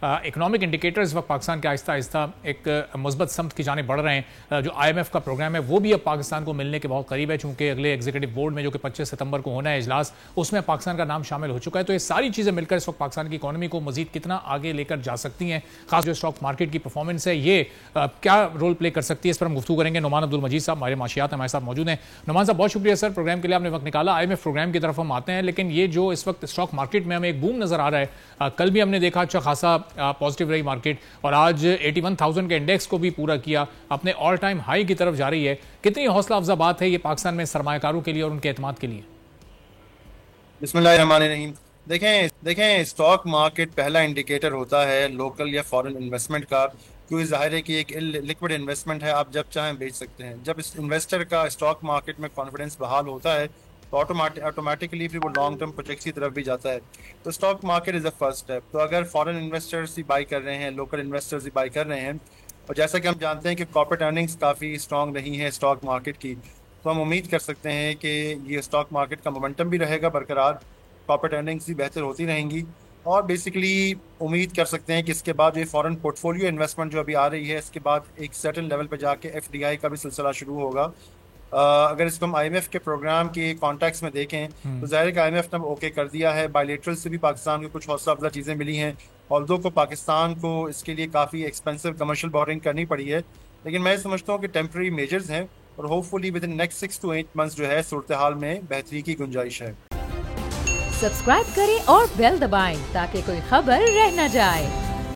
Economic indicator इस वक्त पाकिस्तान के आहिस्ता आहिस्ता एक मुस्बत समत की जाने बढ़ रहे हैं। जो IMF का प्रोग्राम है वो भी अब पाकिस्तान को मिलने के बहुत करीब है, चूंकि अगले एग्जीक्यूटिव बोर्ड में जो कि 25 सितंबर को होना है इजलास, उसमें पाकिस्तान का नाम शामिल हो चुका है। तो ये सारी चीज़ें मिलकर इस वक्त पाकिस्तान की इकॉनमी को मजीद कितना आगे लेकर जा सकती हैं, खास जो स्टॉक मार्केट की परफॉर्मेंस है ये क्या रोल प्ले कर सकती है, इस पर हम गुफ्तगू करेंगे। नुमान अब्दुल मजीद साहब हमारे माशियात हमारे साथ मौजूद हैं। नुमान साहब बहुत शुक्रिया सर, प्रोग्राम के लिए आपने वक्त निकाला। IMF प्रोग्राम की तरफ हम आते हैं, लेकिन ये जो इस वक्त स्टॉक मार्केट में हमें एक बूम नजर आ रहा है, कल भी हमने देखा अच्छा खासा पॉजिटिव रही मार्केट और आज 81,000 के इंडेक्स को भी पूरा किया, अपने ऑल टाइम हाई की तरफ जा रही है। कितनी हौसला अफजा बात है ये पाकिस्तान में सरमायाकारों के लिए और उनके एतमाद के लिए? बिस्मिल्लाहिर्रहमानिर्रहीम। देखें स्टॉक मार्केट पहला इंडिकेटर होता है लोकल या फॉरेन इन्वेस्टमेंट का, क्योंकि जाहिर है कि एक लिक्विड इन्वेस्टमेंट है, आप जब चाहें बेच सकते हैं। जब इस इन्वेस्टर का स्टॉक मार्केट में कॉन्फिडेंस बहाल होता है तो ऑटोमेटिकली फिर वो लॉन्ग टर्म प्रोजेक्ट्स की तरफ भी जाता है। तो stock market is the first step. तो अगर फॉरेन इन्वेस्टर्स ही बाई कर रहे हैं, लोकल इन्वेस्टर्स ही बाई कर रहे हैं, और जैसा कि हम जानते हैं कि कॉर्पोरेट अर्निंग्स काफ़ी स्ट्रॉन्ग रही हैं स्टॉक मार्केट की, तो हम उम्मीद कर सकते हैं कि ये स्टॉक मार्केट का मोमेंटम भी रहेगा बरकरार, कॉर्पोरेट अर्निंग्स भी बेहतर होती रहेंगी, और बेसिकली उम्मीद कर सकते हैं कि इसके बाद ये फॉरेन पोर्टफोलियो इन्वेस्टमेंट जो अभी आ रही है, इसके बाद एक सर्टेन लेवल पे जाके FDI का भी सिलसिला शुरू होगा। अगर इसको हम IMF के प्रोग्राम के कॉन्टेक्स्ट में देखें तो ज़ाहिर है कि IMF ने ओके कर दिया है। बायलेटरल से भी पाकिस्तान को कुछ हौसला अफजा चीज़ें मिली हैं, ऑल्दो को पाकिस्तान को इसके लिए काफ़ी एक्सपेंसिव कमर्शियल बोरिंग करनी पड़ी है, लेकिन मैं समझता हूँ कि टेम्प्रेरी मेजर्स हैं और hopefully with in next 6 to 8 months जो है सूरत हाल में बेहतरी की गुंजाइश है। सब्सक्राइब करें और बेल दबाएं ताकि कोई खबर रह न जाए।